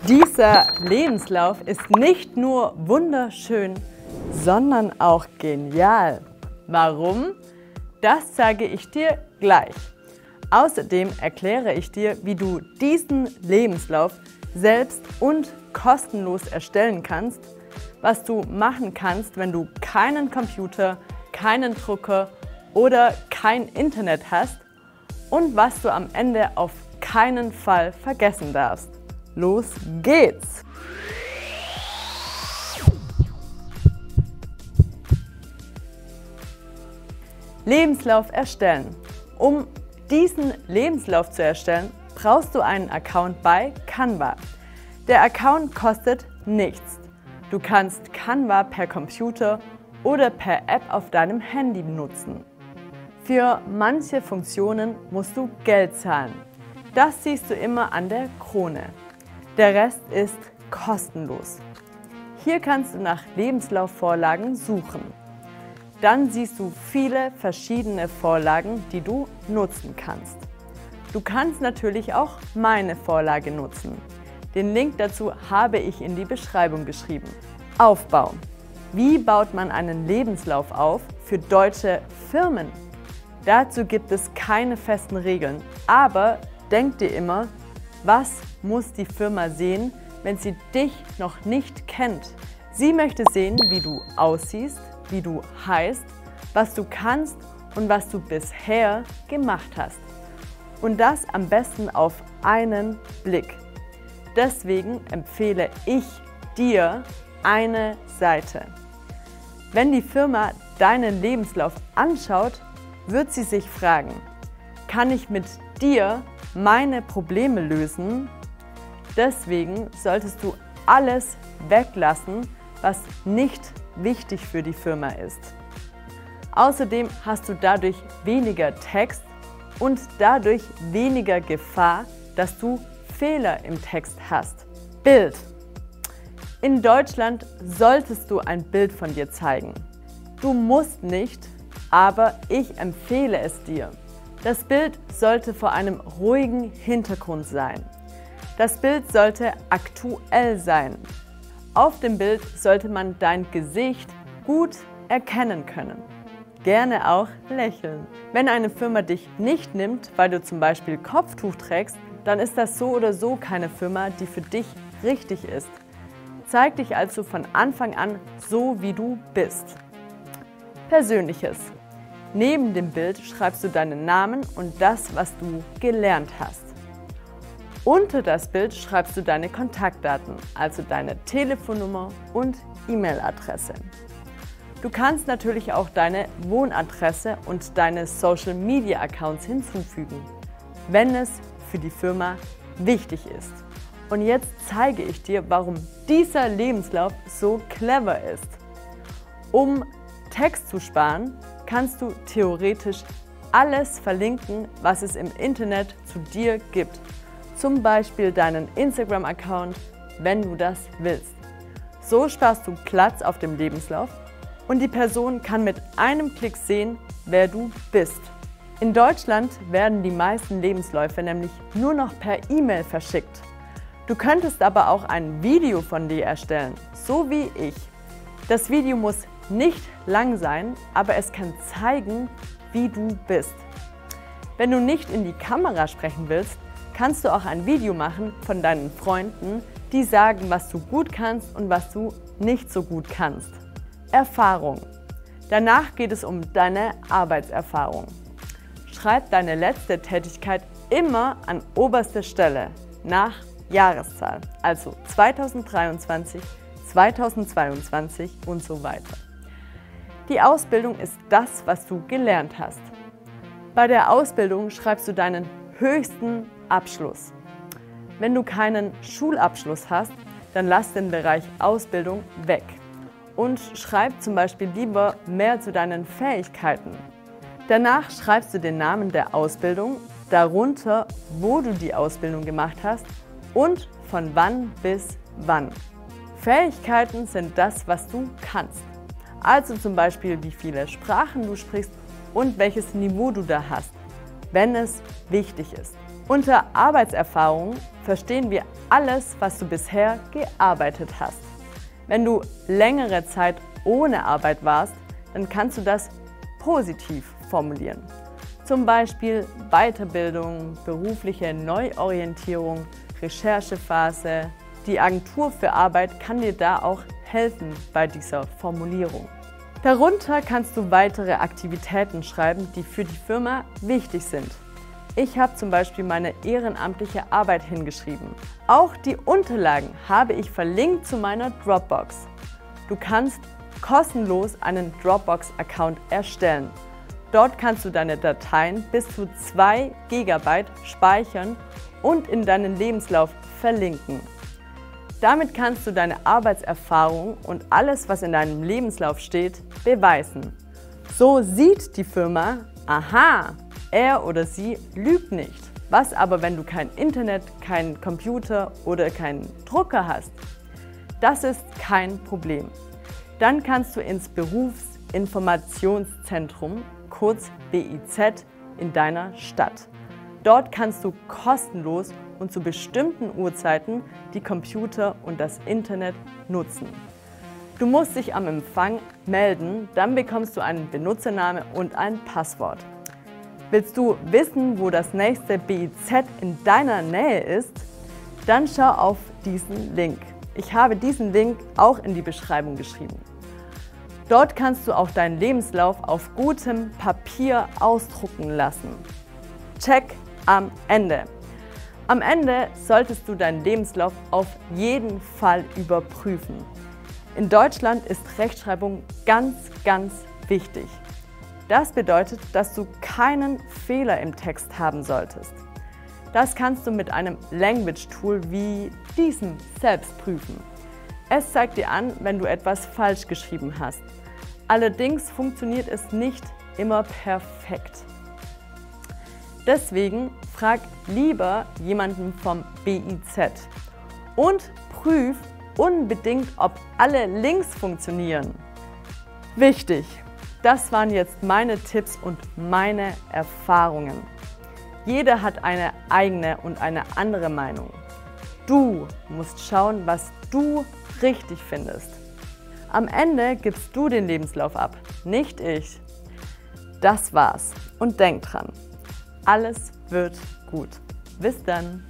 Dieser Lebenslauf ist nicht nur wunderschön, sondern auch genial. Warum? Das zeige ich dir gleich. Außerdem erkläre ich dir, wie du diesen Lebenslauf selbst und kostenlos erstellen kannst, was du machen kannst, wenn du keinen Computer, keinen Drucker oder kein Internet hast und was du am Ende auf keinen Fall vergessen darfst. Los geht's! Lebenslauf erstellen. Um diesen Lebenslauf zu erstellen, brauchst du einen Account bei Canva. Der Account kostet nichts. Du kannst Canva per Computer oder per App auf deinem Handy benutzen. Für manche Funktionen musst du Geld zahlen. Das siehst du immer an der Krone. Der Rest ist kostenlos. Hier kannst du nach Lebenslaufvorlagen suchen. Dann siehst du viele verschiedene Vorlagen, die du nutzen kannst. Du kannst natürlich auch meine Vorlage nutzen. Den Link dazu habe ich in die Beschreibung geschrieben. Aufbau. Wie baut man einen Lebenslauf auf für deutsche Firmen? Dazu gibt es keine festen Regeln, aber denk dir immer, was muss die Firma sehen, wenn sie dich noch nicht kennt? Sie möchte sehen, wie du aussiehst, wie du heißt, was du kannst und was du bisher gemacht hast. Und das am besten auf einen Blick. Deswegen empfehle ich dir eine Seite. Wenn die Firma deinen Lebenslauf anschaut, wird sie sich fragen, kann ich mit dir meine Probleme lösen? Deswegen solltest du alles weglassen, was nicht wichtig für die Firma ist. Außerdem hast du dadurch weniger Text und dadurch weniger Gefahr, dass du Fehler im Text hast. Bild. In Deutschland solltest du ein Bild von dir zeigen. Du musst nicht, aber ich empfehle es dir. Das Bild sollte vor einem ruhigen Hintergrund sein. Das Bild sollte aktuell sein. Auf dem Bild sollte man dein Gesicht gut erkennen können. Gerne auch lächeln. Wenn eine Firma dich nicht nimmt, weil du zum Beispiel Kopftuch trägst, dann ist das so oder so keine Firma, die für dich richtig ist. Zeig dich also von Anfang an so, wie du bist. Persönliches. Neben dem Bild schreibst du deinen Namen und das, was du gelernt hast. Unter das Bild schreibst du deine Kontaktdaten, also deine Telefonnummer und E-Mail-Adresse. Du kannst natürlich auch deine Wohnadresse und deine Social-Media-Accounts hinzufügen, wenn es für die Firma wichtig ist. Und jetzt zeige ich dir, warum dieser Lebenslauf so clever ist. Um Text zu sparen, kannst du theoretisch alles verlinken, was es im Internet zu dir gibt. Zum Beispiel deinen Instagram-Account, wenn du das willst. So sparst du Platz auf dem Lebenslauf und die Person kann mit einem Klick sehen, wer du bist. In Deutschland werden die meisten Lebensläufe nämlich nur noch per E-Mail verschickt. Du könntest aber auch ein Video von dir erstellen, so wie ich. Das Video muss nicht lang sein, aber es kann zeigen, wie du bist. Wenn du nicht in die Kamera sprechen willst, kannst du auch ein Video machen von deinen Freunden, die sagen, was du gut kannst und was du nicht so gut kannst. Erfahrung. Danach geht es um deine Arbeitserfahrung. Schreib deine letzte Tätigkeit immer an oberster Stelle nach Jahreszahl, also 2023, 2022 und so weiter. Die Ausbildung ist das, was du gelernt hast. Bei der Ausbildung schreibst du deinen höchsten Abschluss. Wenn du keinen Schulabschluss hast, dann lass den Bereich Ausbildung weg und schreib zum Beispiel lieber mehr zu deinen Fähigkeiten. Danach schreibst du den Namen der Ausbildung, darunter, wo du die Ausbildung gemacht hast und von wann bis wann. Fähigkeiten sind das, was du kannst. Also zum Beispiel, wie viele Sprachen du sprichst und welches Niveau du da hast, wenn es wichtig ist. Unter Arbeitserfahrung verstehen wir alles, was du bisher gearbeitet hast. Wenn du längere Zeit ohne Arbeit warst, dann kannst du das positiv formulieren. Zum Beispiel Weiterbildung, berufliche Neuorientierung, Recherchephase. Die Agentur für Arbeit kann dir da auch helfen bei dieser Formulierung. Darunter kannst du weitere Aktivitäten schreiben, die für die Firma wichtig sind. Ich habe zum Beispiel meine ehrenamtliche Arbeit hingeschrieben. Auch die Unterlagen habe ich verlinkt zu meiner Dropbox. Du kannst kostenlos einen Dropbox-Account erstellen. Dort kannst du deine Dateien bis zu 2 GB speichern und in deinen Lebenslauf verlinken. Damit kannst du deine Arbeitserfahrung und alles, was in deinem Lebenslauf steht, beweisen. So sieht die Firma, aha, er oder sie lügt nicht. Was aber, wenn du kein Internet, keinen Computer oder keinen Drucker hast? Das ist kein Problem. Dann kannst du ins Berufsinformationszentrum, kurz BIZ, in deiner Stadt. Dort kannst du kostenlos und zu bestimmten Uhrzeiten die Computer und das Internet nutzen. Du musst dich am Empfang melden, dann bekommst du einen Benutzername und ein Passwort. Willst du wissen, wo das nächste BIZ in deiner Nähe ist? Dann schau auf diesen Link. Ich habe diesen Link auch in die Beschreibung geschrieben. Dort kannst du auch deinen Lebenslauf auf gutem Papier ausdrucken lassen. Check am Ende. Am Ende solltest du deinen Lebenslauf auf jeden Fall überprüfen. In Deutschland ist Rechtschreibung ganz wichtig. Das bedeutet, dass du keinen Fehler im Text haben solltest. Das kannst du mit einem Language-Tool wie diesem selbst prüfen. Es zeigt dir an, wenn du etwas falsch geschrieben hast. Allerdings funktioniert es nicht immer perfekt. Deswegen frag lieber jemanden vom BIZ und prüf unbedingt, ob alle Links funktionieren. Wichtig! Das waren jetzt meine Tipps und meine Erfahrungen. Jeder hat eine eigene und eine andere Meinung. Du musst schauen, was du richtig findest. Am Ende gibst du den Lebenslauf ab, nicht ich. Das war's und denk dran, alles wird gut. Bis dann!